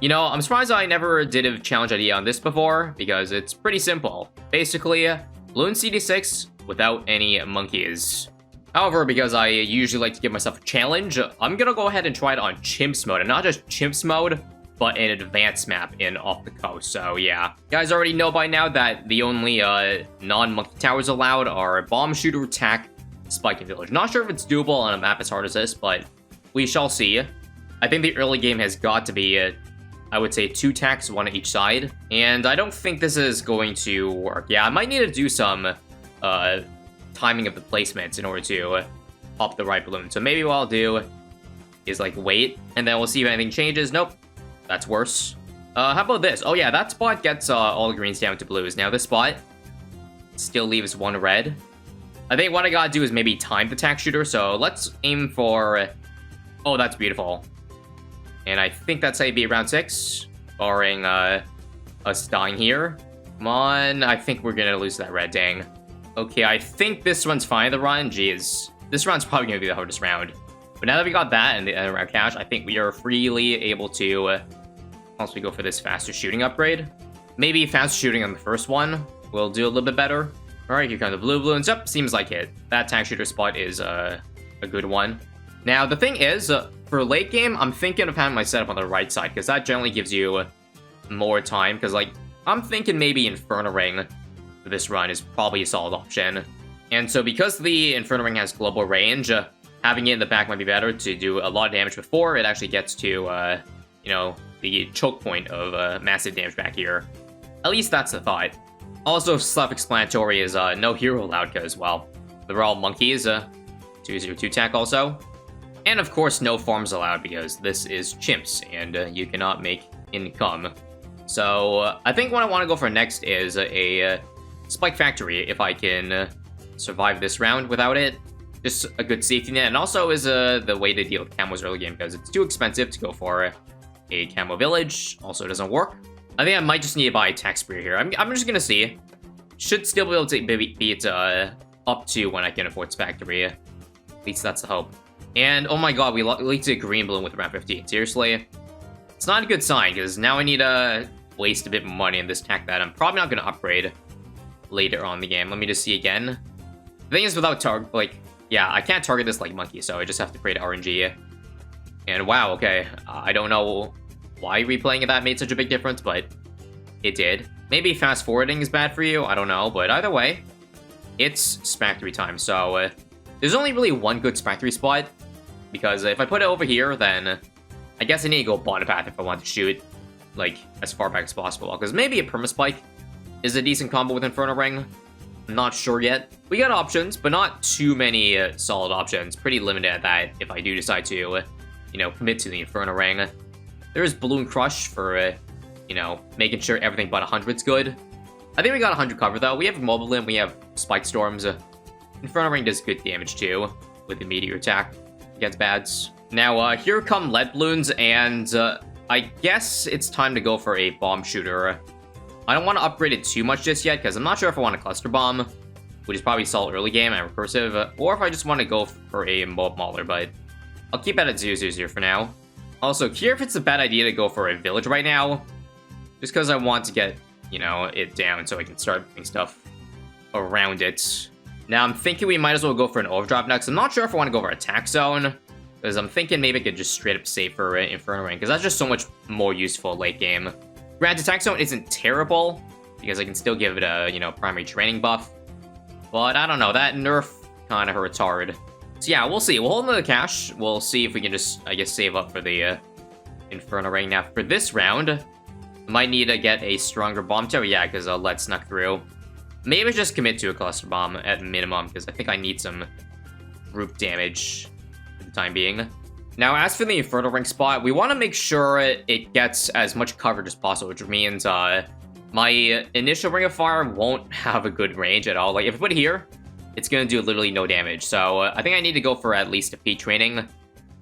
You know, I'm surprised I never did a challenge idea on this before, because it's pretty simple. Basically, Bloons TD 6 without any monkeys. However, because I usually like to give myself a challenge, I'm gonna go ahead and try it on Chimps mode, and not just Chimps mode, but an advanced map in Off the Coast. So yeah, you guys already know by now that the only non-monkey towers allowed are Bomb Shooter, Tack, Spike, and Village. Not sure if it's doable on a map as hard as this, but we shall see. I think the early game has got to be, I would say, 2 Tacks, 1 on each side. And I don't think this is going to work. Yeah, I might need to do some timing of the placements in order to pop the right balloon. So maybe what I'll do is, like, wait, and then we'll see if anything changes. Nope, that's worse. How about this? Oh yeah, that spot gets all the greens down to blues. Now this spot still leaves 1 red. I think what I gotta do is maybe time the Tack shooter, so let's aim for... Oh, that's beautiful. And I think that's how you be around 6, barring us dying here. Come on, I think we're gonna lose that red, dang. Okay, I think this one's fine, the run. Jeez, this round's probably gonna be the hardest round. But now that we got that and the round cash, I think we are freely able to once we go for this faster shooting upgrade. Maybe faster shooting on the first one will do a little bit better. All right, here comes the blue balloons. Yep, seems like it. That Tack shooter spot is a good one. Now, the thing is, for late game, I'm thinking of having my setup on the right side, because that generally gives you more time, because, like, I'm thinking maybe Inferno Ring for this run is probably a solid option. And so, because the Inferno Ring has global range, having it in the back might be better to do a lot of damage before it actually gets to, you know, the choke point of massive damage back here. At least that's the thought. Also, self-explanatory is no hero allowed, because, well, they're all monkeys. 202 Tack also. And of course, no farms allowed, because this is Chimps, and you cannot make income. So, I think what I want to go for next is a Spike Factory, if I can survive this round without it. Just a good safety net, and also is the way to deal with camos early game, because it's too expensive to go for a camo village. Also doesn't work. I think I might just need to buy a Tack Spear here. I'm just gonna see. Should still be able to beat up to when I can afford Factory. At least that's the hope. And, oh my god, we leaked a green balloon with round 15. Seriously? It's not a good sign, because now I need to waste a bit more money in this Tack that I'm probably not going to upgrade later on in the game. Let me just see again. The thing is, without target, like, yeah, I can't target this like monkey, so I just have to create RNG. And wow, okay, I don't know why replaying that made such a big difference, but it did. Maybe fast forwarding is bad for you, I don't know, but either way, it's Factory time, so there's only really one good Factory spot, because if I put it over here, then I guess I need to go bottom path if I want to shoot, like, as far back as possible, because maybe a Perma-Spike is a decent combo with Inferno Ring. I'm not sure yet. We got options, but not too many solid options. Pretty limited at that if I do decide to, you know, commit to the Inferno Ring. There's Balloon Crush for, you know, making sure everything but 100's good. I think we got 100 covered, though. We have Mobile Limb, we have Spike Storms. Inferno Ring does good damage, too, with the Meteor Attack against bads. Now, here come Lead Balloons, and I guess it's time to go for a Bomb Shooter. I don't want to upgrade it too much just yet, because I'm not sure if I want a Cluster Bomb, which is probably solid early game and recursive, or if I just want to go for a Mob Mauler, but I'll keep that at 000 for now. Also, here if it's a bad idea to go for a Village right now, just because I want to get, you know, it down so I can start putting stuff around it. Now, I'm thinking we might as well go for an Overdrop next. I'm not sure if I want to go for a Tack Zone, because I'm thinking maybe I could just straight up save for Inferno Ring, because that's just so much more useful late game. Granted, Tack Zone isn't terrible, because I can still give it a, you know, primary training buff. But I don't know, that nerf kind of hurts hard. So yeah, we'll see. We'll hold another cash. We'll see if we can just, I guess, save up for the Inferno Ring. Now, for this round, I might need to get a stronger Bomb Tower. Yeah, because Lead snuck through. Maybe just commit to a Cluster Bomb at minimum, because I think I need some group damage for the time being. Now, as for the Inferno Ring spot, we want to make sure it gets as much coverage as possible, which means my initial Ring of Fire won't have a good range at all. Like, if I put it here, it's going to do literally no damage. So, I think I need to go for at least a P training,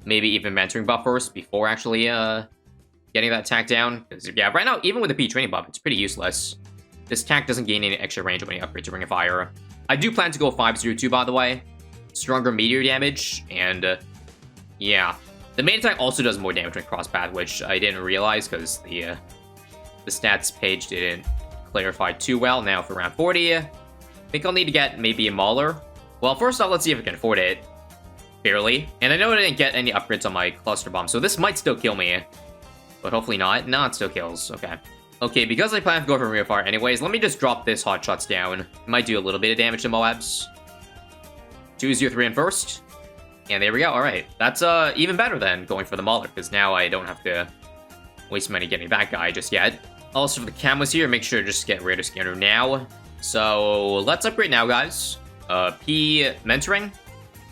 maybe even mentoring buff first before actually getting that Tack down. Because, yeah, right now, even with the P training buff, it's pretty useless. This Tack doesn't gain any extra range when you upgrade to Ring of Fire. I do plan to go 502, by the way. Stronger meteor damage, and yeah. The main attack also does more damage when cross-path, which I didn't realize because the stats page didn't clarify too well. Now for round 40, I think I'll need to get maybe a Mauler. Well, first off, let's see if I can afford it. Barely. And I know I didn't get any upgrades on my cluster bomb, so this might still kill me. But hopefully not. No, it still kills. Okay. Okay, because I plan to go for Ring of Fire anyways, let me just drop this Hot Shots down. It might do a little bit of damage to Moabs. 2-0-3 in first. And there we go. Alright. That's even better than going for the Mauler, because now I don't have to waste money getting that guy just yet. Also, for the camos here, make sure to just get Raider Scanner now. So, let's upgrade now, guys. P Mentoring.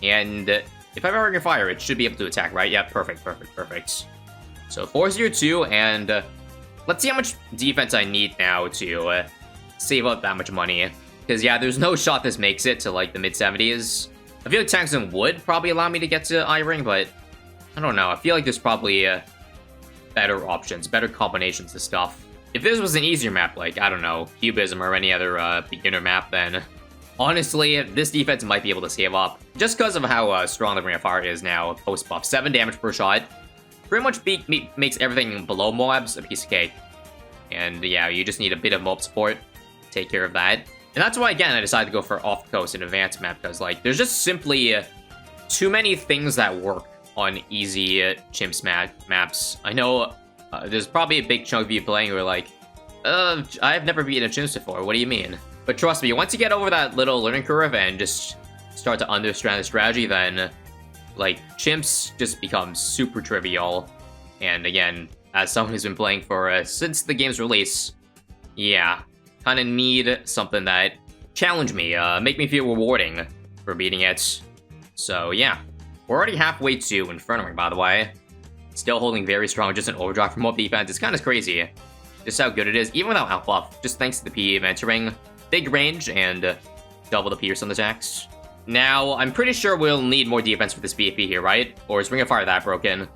And if I have a Ring of Fire, it should be able to attack, right? Yeah, perfect, perfect, perfect. So 4-0-2, and let's see how much defense I need now to save up that much money. Because, yeah, there's no shot this makes it to, like, the mid-70s. I feel like Taxon would probably allow me to get to I-Ring, but I don't know. I feel like there's probably better options, better combinations of stuff. If this was an easier map, like, I don't know, Cubism or any other beginner map, then honestly, this defense might be able to save up. Just because of how strong the Ring of Fire is now, post-buff. 7 damage per shot. Pretty much makes everything below Moabs a piece of cake. And yeah, you just need a bit of mob support to take care of that. And that's why, again, I decided to go for Off the Coast and Advanced map, because, like, there's just simply too many things that work on easy Chimps maps. I know there's probably a big chunk of you playing who are like, I've never beaten a Chimps before, what do you mean? But trust me, once you get over that little learning curve and just start to understand the strategy, then, like, Chimps just becomes super trivial. And again, as someone who's been playing for since the game's release, yeah, kind of need something that challenge me, make me feel rewarding for beating it. So yeah, we're already halfway to Inferno, by the way. Still holding very strong, just an overdrive from mob defense. It's kind of crazy just how good it is, even without out buff, just thanks to the PE mentoring. Big range and double the Pierce on the attacks. Now, I'm pretty sure we'll need more defense for this BFP here, right? Or is Ring of Fire that broken?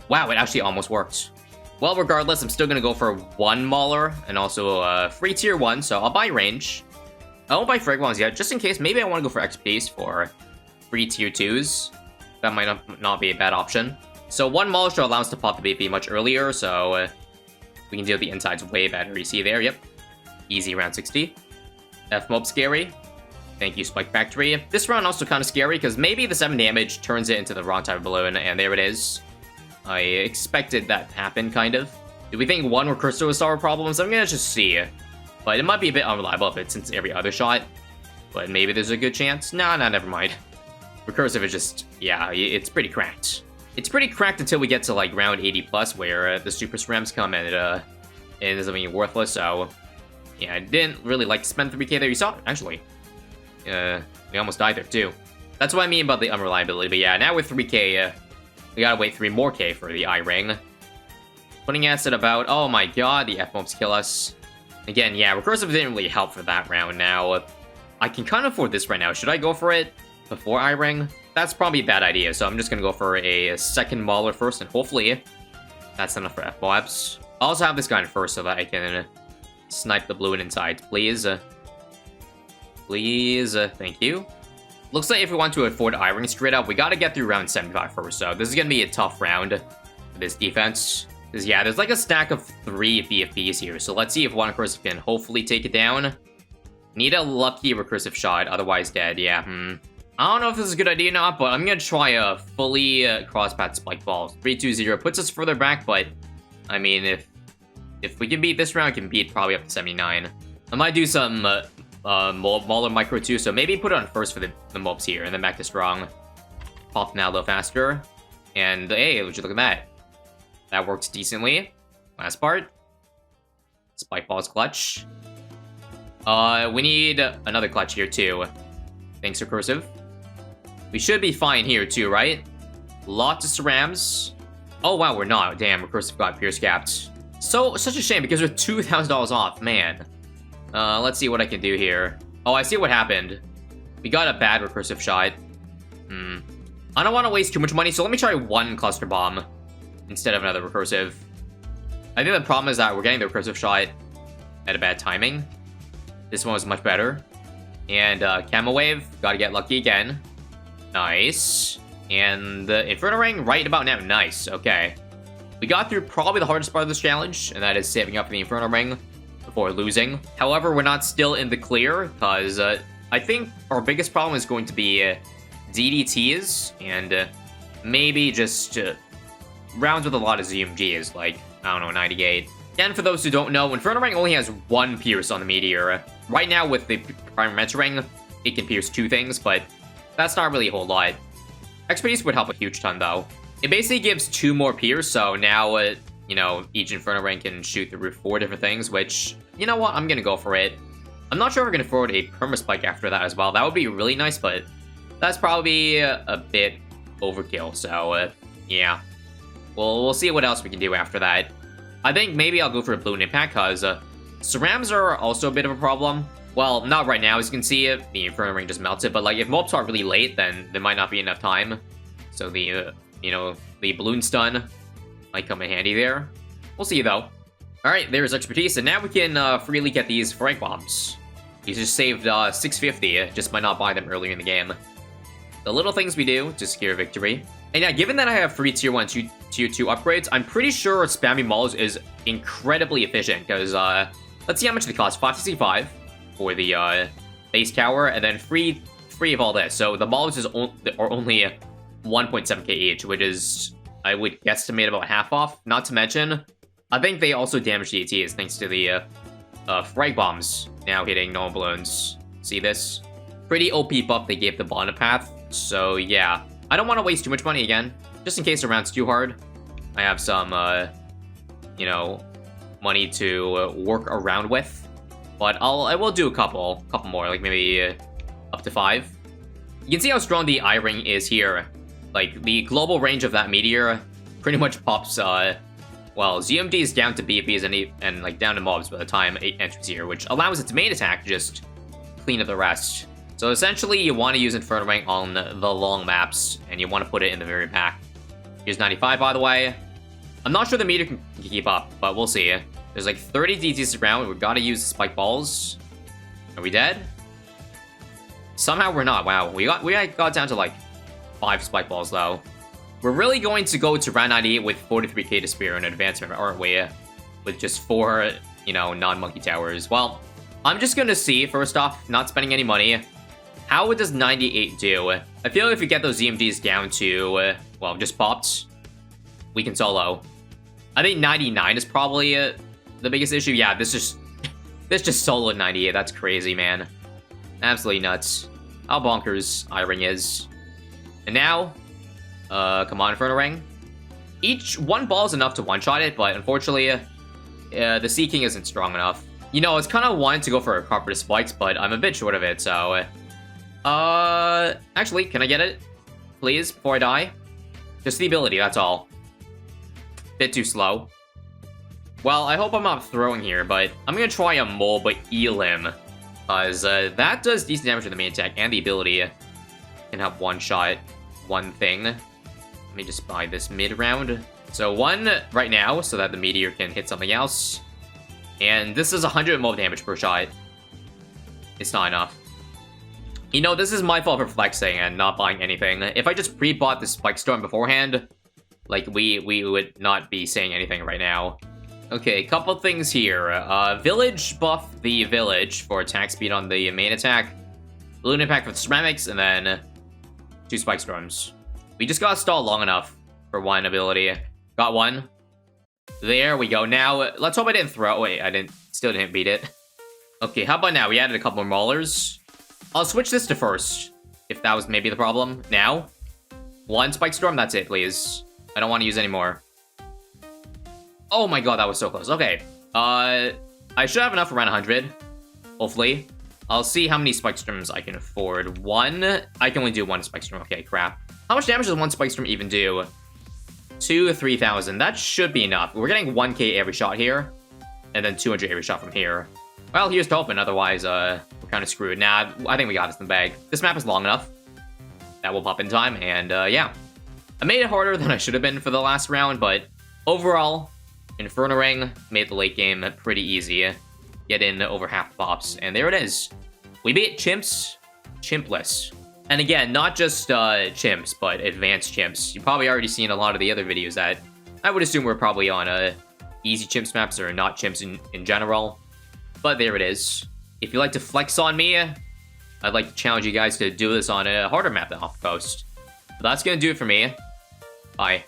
Wow, it actually almost worked. Well, regardless, I'm still going to go for 1 Mauler and also free tier 1, so I'll buy range. I won't buy Frag Bombs yet, just in case. Maybe I want to go for XPs for free tier 2s. That might not be a bad option. So 1 Mauler should allow us to pop the BFP much earlier, so we can deal with the insides way better. You see there? Yep. Easy round 60. F-Mob scary. Thank you, Spike Factory. This round also kind of scary, because maybe the 7 damage turns it into the wrong type of balloon, and there it is. I expected that to happen, kind of. Do we think 1 Recursive will solve our problems? I'm gonna just see. But it might be a bit unreliable if it's since every other shot. But maybe there's a good chance. Nah, never mind. Recursive is just, yeah, it's pretty cracked. It's pretty cracked until we get to, like, round 80 plus, where the Super Srams come and it ends up being worthless, so yeah, I didn't really like to spend 3k there. You saw it, actually. We almost died there, too. That's what I mean about the unreliability, but yeah, now with 3k, we gotta wait 3 more k for the I-Ring. Putting us at about, oh my god, the F-Mobs kill us. Again, yeah, Recursive didn't really help for that round now. I can kind of afford this right now. Should I go for it before I-Ring? That's probably a bad idea, so I'm just gonna go for a second Mauler first, and hopefully that's enough for F-Mobs. I'll also have this guy in first so that I can snipe the balloon inside, please. Please, thank you. Looks like if we want to afford I-Ring straight up, we gotta get through round 75 first, so this is gonna be a tough round for this defense. Because, yeah, there's like a stack of 3 BFPs here, so let's see if 1 Recursive can hopefully take it down. Need a lucky Recursive shot, otherwise dead, yeah, I don't know if this is a good idea or not, but I'm gonna try a fully crosspath Spike Balls. 3-2-0 puts us further back, but, I mean, if we can beat this round, we can beat probably up to 79. I might do some Mauler Micro too, so maybe put it on first for the mobs here, and then back to strong. Pop now a little faster. And hey, would you look at that? That works decently. Last part. Spike Balls clutch. We need another clutch here too. Thanks, Recursive. We should be fine here too, right? Lots of Cerams. Oh wow, we're not. Damn, Recursive got Pierce Capped. Such a shame because we're $2,000 off, man. Let's see what I can do here. Oh, I see what happened. We got a bad Recursive shot. I don't want to waste too much money, so let me try 1 Cluster Bomb instead of another Recursive. I think the problem is that we're getting the Recursive shot at a bad timing. This one was much better. And Camo Wave, gotta get lucky again. Nice. And the Inferno ring right about now. Nice. Okay. We got through probably the hardest part of this challenge, and that is saving up for the Inferno ring before losing. However, we're not still in the clear, because I think our biggest problem is going to be DDTs, and maybe just rounds with a lot of ZMGs, like, I don't know, 98. And for those who don't know, Inferno ring only has one pierce on the meteor. Right now, with the Prime Meta ring, it can pierce 2 things, but that's not really a whole lot. Expertise would help a huge ton, though. It basically gives 2 more pierce, so now, you know, each Inferno ring can shoot through 4 different things, which, you know what, I'm gonna go for it. I'm not sure if we're gonna forward a Perma-Spike after that as well. That would be really nice, but that's probably a bit overkill, so, yeah. We'll see what else we can do after that. I think maybe I'll go for a Bloon Impact, because Cerams are also a bit of a problem. Well, not right now, as you can see, the Inferno ring just melted, but, like, if mobs are really late, then there might not be enough time. So the, you know, the Bloon Stun might come in handy there. We'll see, though. Alright, there's Expertise, and now we can freely get these Frag Bombs. These just saved 650, just by not buying them earlier in the game. The little things we do to secure victory. And yeah, given that I have 3 Tier 1, Tier 2 upgrades, I'm pretty sure spamming Mauls is incredibly efficient, because, let's see how much they cost. 565 for the, base tower, and then free of all this. So the Mauls are only 1.7k each, which is, I would guesstimate, about half off. Not to mention, I think they also damage DDTs thanks to the, Frag Bombs now hitting normal balloons. See this? Pretty OP buff they gave the Bonded Path, so yeah. I don't want to waste too much money again, just in case the round's too hard. I have some, you know, money to work around with. But I will do a couple more, like maybe up to 5. You can see how strong the I-Ring is here. Like, the global range of that meteor pretty much pops, well, ZMDs down to BFBs and like, down to mobs by the time it enters here, which allows its main attack to just clean up the rest. So essentially, you want to use Inferno ring on the long maps, and you want to put it in the very back. Here's 95, by the way. I'm not sure the meter can keep up, but we'll see. There's like 30 DTs around. We've got to use the spike balls. Are we dead? Somehow we're not. Wow, we got down to like 5 spike balls, though. We're really going to go to round 98 with 43k to spare in advancement, aren't we? With just 4, you know, non-monkey towers. Well, I'm just going to see, first off, not spending any money. How does 98 do? I feel like if we get those ZMDs down to, well, just popped, we can solo. I think 99 is probably the biggest issue. Yeah, this just soloed 98. That's crazy, man. Absolutely nuts. How bonkers I-Ring is. And now, come on, Inferno ring. One ball is enough to one-shot it, but unfortunately, the Sea King isn't strong enough. You know, I was kind of wanting to go for a Carpet of Spikes, but I'm a bit short of it, so... actually, can I get it? Please, before I die? Just the ability, that's all. Bit too slow. Well, I hope I'm not throwing here, but I'm gonna try a Mole, but eel him. Because, that does decent damage to the main attack, and the ability can have one-shot one thing. Let me just buy this mid-round. So 1 right now, so that the meteor can hit something else. And this is 100 mob damage per shot. It's not enough. You know, this is my fault for flexing and not buying anything. If I just pre-bought the Spike Storm beforehand, like, we would not be saying anything right now. Okay, couple things here. Village buff the village for attack speed on the main attack. Balloon Impact with ceramics, and then 2 Spike Storms. We just got stalled long enough for 1 ability. Got 1. There we go. Now, let's hope I didn't throw. Wait, still didn't beat it. Okay, how about now? We added a couple more Maulers. I'll switch this to first, if that was maybe the problem. Now, 1 Spike Storm, that's it, please. I don't want to use any more. Oh my god, that was so close. Okay, I should have enough around 100, hopefully. I'll see how many Spike Storms I can afford. 1? I can only do 1 Spike Storm. Okay, crap. How much damage does 1 Spike Storm even do? 2 to 3,000. That should be enough. We're getting 1k every shot here, and then 200 every shot from here. Well, here's to hoping. Otherwise, we're kind of screwed. Nah, I think we got this in the bag. This map is long enough. That will pop in time, and yeah. I made it harder than I should have been for the last round, but overall, Inferno ring made the late game pretty easy. Get in over half the pops, and there it is. We beat Chimps, Chimpless. And again, not just chimps, but advanced chimps. You've probably already seen a lot of the other videos that I would assume we're probably on easy chimps maps or not chimps in general. But there it is. If you like to flex on me, I'd like to challenge you guys to do this on a harder map than Off Coast. But that's going to do it for me. Bye.